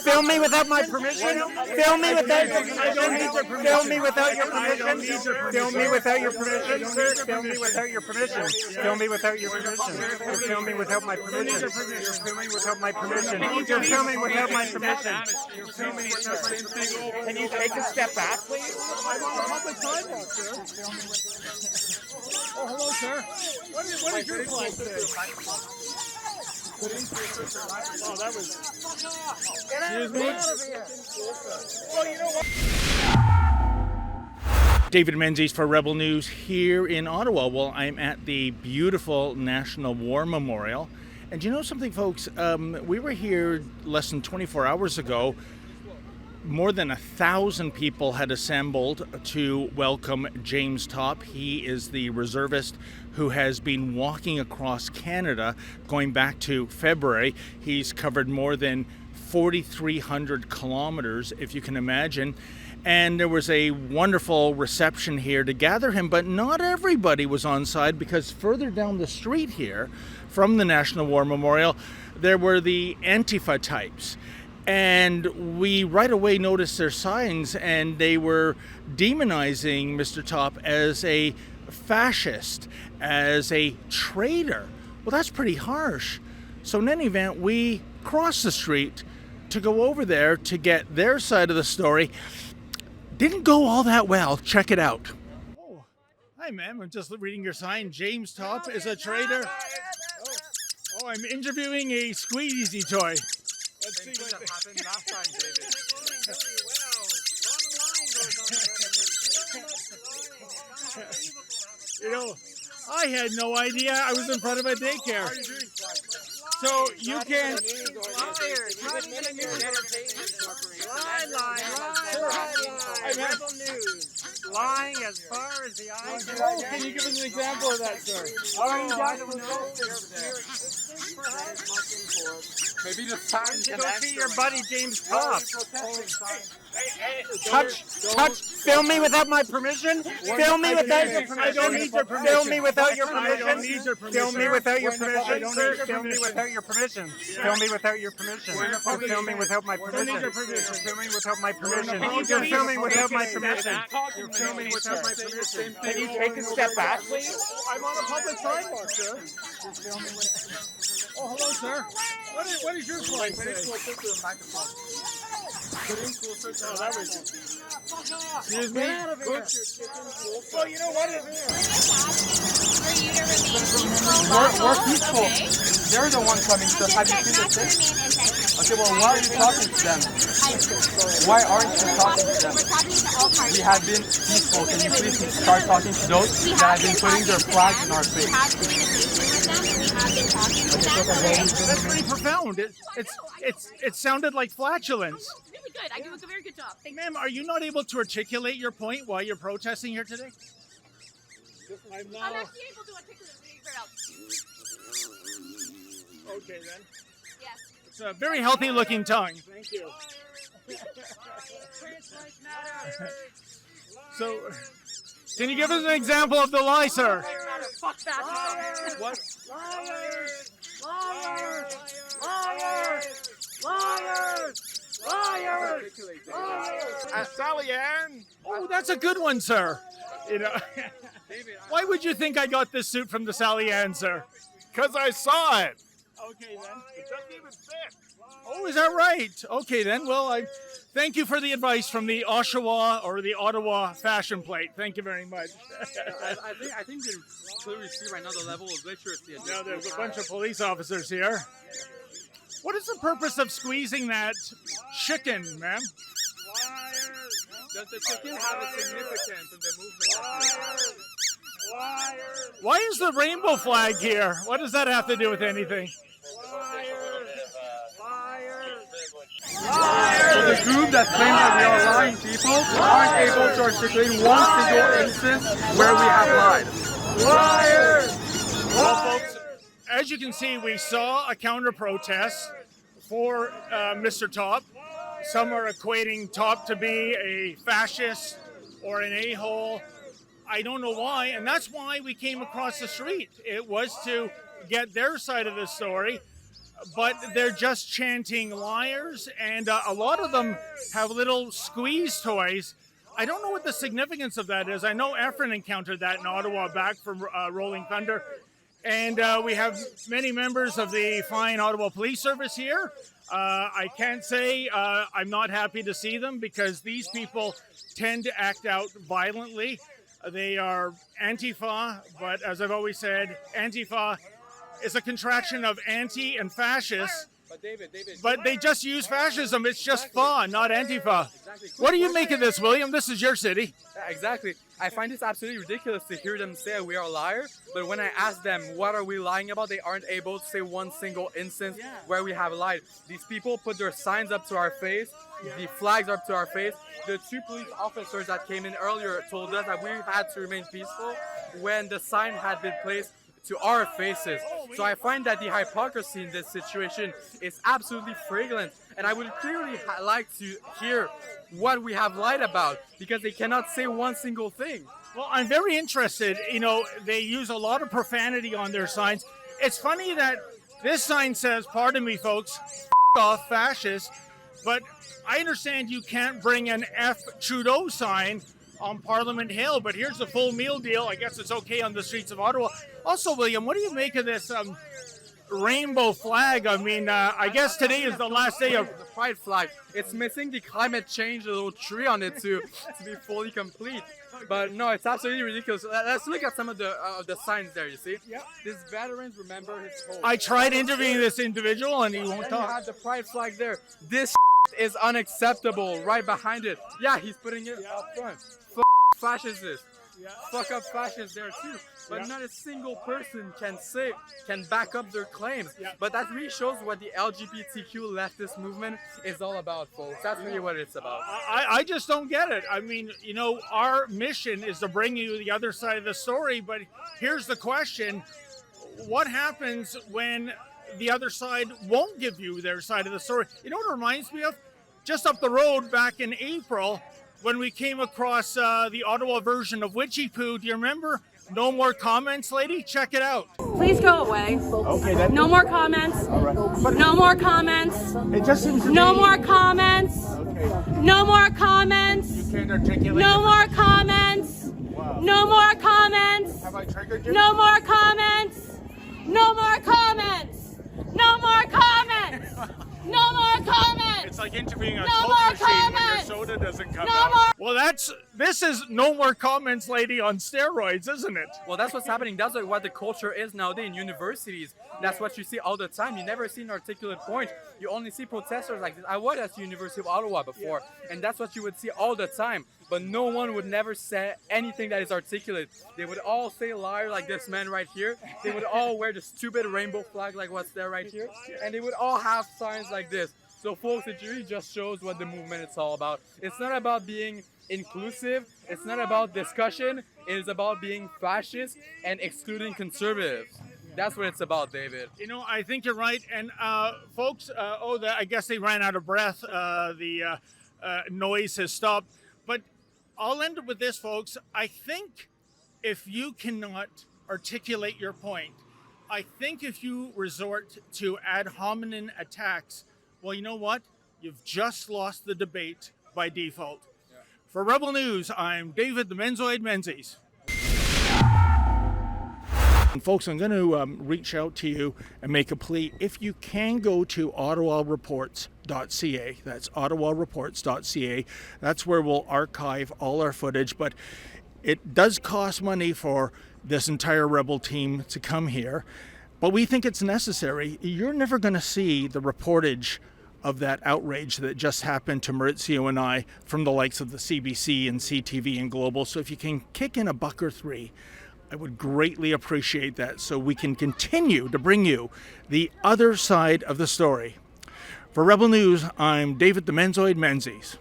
Film me without my permission. Film me without your permission. I don't need your permission. Film me without your permission. Film me without your permission. Film me without your permission. Film me without your permission. You're filming without my permission. You're filming without my permission. You're filming without my permission. You're filming without my permission. Can you take a step back, please? I'm on a public sidewalk, sir. Oh, hello, sir. What is your flag say? Oh, that was... Excuse me? Well, you know what? David Menzies for Rebel News here in Ottawa. Well, I'm at the beautiful National War Memorial. And you know something, folks? We were here less than 24 hours ago. More than 1,000 people had assembled to welcome James Topp. He is the reservist who has been walking across Canada going back to February. He's covered more than 4,300 kilometers, if you can imagine. And there was a wonderful reception here to gather him, but not everybody was on side, because further down the street here from the National War Memorial, there were the Antifa types. And we right away noticed their signs, and they were demonizing Mr. Topp as a fascist, as a traitor. Well, that's pretty harsh. So in any event, we crossed the street to go over there to get their side of the story. Didn't go all that well. Check it out. Oh, hi, ma'am. I'm just reading your sign. James Topp is a traitor. Oh, I'm interviewing a squeezy toy. Let's see what happened last time, David. You know, I had no idea I was in front of a daycare. So you can... Lying as far as the eye can. Oh, can you give us an example of that, sir? I don't know. Maybe the sign to go see your buddy James Topp. Touch, film me without my permission. Film me without your permission. I don't need your permission. Film me without your permission. Film me without your permission. Film me without your permission. Film me without your permission. You're filming without my permission. You're filming without my permission. You're filming without my permission. You're filming without my permission. Can you take a step back, please? I'm on a public sidewalk, sir. You're filming with... Oh, hello, sir. What is your flag say? Oh, that was... Excuse me? Well, you know what? For you to remain peaceful, lawful, we're peaceful. okay? They're the ones coming to us. Have you seen this thing? Okay, well, why are you talking to them? Why aren't you talking to them? We're talking to all parties. We have been peaceful. Can you please start talking to those that have been putting their flags in our face? We have communication with them, and we have been talking to them, okay? That's pretty profound. It sounded like flatulence. Really good. I do a very good job. Thank you. Ma'am, are you not able to articulate your point while you're protesting here today? I'm actually able to articulate it out. Okay, then. Yes. It's a very healthy looking tongue. Thank you. So, can you give us an example of the lie, sir? Fuck that. What? Liars! Liars! Liars! Liars! Liars! Sally Ann? Oh, that's a good one, sir. You know, why would you think I got this suit from the Sally Ann, sir? Because I saw it. Okay, then. It doesn't even fit. Oh, is that right? Okay, then. Well, I thank you for the advice from the Oshawa or the Ottawa fashion plate. Thank you very much. I think you can clearly see right now the level of literacy. Now there's a bunch of police officers here. What is the purpose of squeezing that chicken, ma'am? Does the chicken have a significance in the movement? Why is the rainbow flag here? What does that have to do with anything? So the group that claims that we are lying people aren't able to articulate one single instance where we have lied. Liars! Well, folks, as you can see, we saw a counter-protest for Mr. Topp. Some are equating Topp to be a fascist or an a-hole. I don't know why, and that's why we came across the street. It was to get their side of the story. but they're just chanting liars, and a lot of them have little squeeze toys. I don't know what the significance of that is. I know Efren encountered that in Ottawa back from Rolling Thunder. And we have many members of the fine Ottawa Police Service here. I can't say I'm not happy to see them because these people tend to act out violently. They are Antifa, but as I've always said, Antifa is a contraction of anti and fascist. But David. But they just use fascism. It's just fun, not Antifa. What do you make of this, William? This is your city. Yeah, exactly. I find this absolutely ridiculous to hear them say we are liars, but when I ask them what are we lying about, they aren't able to say one single instance where we have lied. These people put their signs up to our face, the flags up to our face. The two police officers that came in earlier told us that we had to remain peaceful when the sign had been placed to our faces. So I find that the hypocrisy in this situation is absolutely flagrant, and I would clearly like to hear what we have lied about, because they cannot say one single thing. Well, I'm very interested. You know, they use a lot of profanity on their signs. It's funny that this sign says, pardon me, folks, off fascists, but I understand you can't bring an F Trudeau sign on Parliament Hill, but here's the full meal deal. I guess it's okay on the streets of Ottawa. Also, William, what do you make of this rainbow flag? I mean, I guess today is the last day of the pride flag. It's missing the climate change little tree on it to be fully complete. But no, it's absolutely ridiculous. Let's look at some of the signs there. You see, this veterans remember his home. I tried interviewing this individual, and he won't Then talk. you have the pride flag there. This is unacceptable. Right behind it. Yeah, he's putting it up front. Fascists. Fuck up fascists there too. But not a single person can back up their claims. But that really shows what the LGBTQ leftist movement is all about, folks. That's really what it's about. I just don't get it. I mean, you know, our mission is to bring you the other side of the story, but here's the question. What happens when the other side won't give you their side of the story? You know what it reminds me of? Just up the road back in April, when we came across the Ottawa version of Witchy Poo. Do you remember? No more comments, lady? Check it out. Please go away. Okay, No more comments. No more comments. It just seems to No me- more comments. Okay. No more comments. You can't articulate. No more comments. Wow. No more comments. Have I triggered you? No more comments. No more comments. No more comments. No more comments. It's like interviewing a No Coke more machine when your comments. soda doesn't come No out. more- Well, this is no more comments, lady, on steroids, isn't it? Well, that's what's happening. That's what the culture is nowadays in universities. That's what you see all the time. You never see an articulate point. You only see protesters like this. I was at the University of Ottawa before, and that's what you would see all the time. But no one would never say anything that is articulate. They would all say liar like this man right here. They would all wear the stupid rainbow flag like what's there right here. And they would all have signs like this. So folks, it really just shows what the movement is all about. It's not about being inclusive. It's not about discussion. It is about being fascist and excluding conservatives. That's what it's about, David. You know, I think you're right. And folks, I guess they ran out of breath. The noise has stopped. But I'll end it with this, folks. I think if you cannot articulate your point, I think if you resort to ad hominem attacks, well, you know what? You've just lost the debate by default. For Rebel News, I'm David the Menzoid Menzies. And folks, I'm going to reach out to you and make a plea. If you can go to ottawareports.ca, that's ottawareports.ca, that's where we'll archive all our footage, but it does cost money for this entire Rebel team to come here, but we think it's necessary. You're never going to see the reportage of that outrage that just happened to Maurizio and I from the likes of the CBC and CTV and Global. So if you can kick in $1 or $3, I would greatly appreciate that so we can continue to bring you the other side of the story. For Rebel News, I'm David the Menzoid Menzies.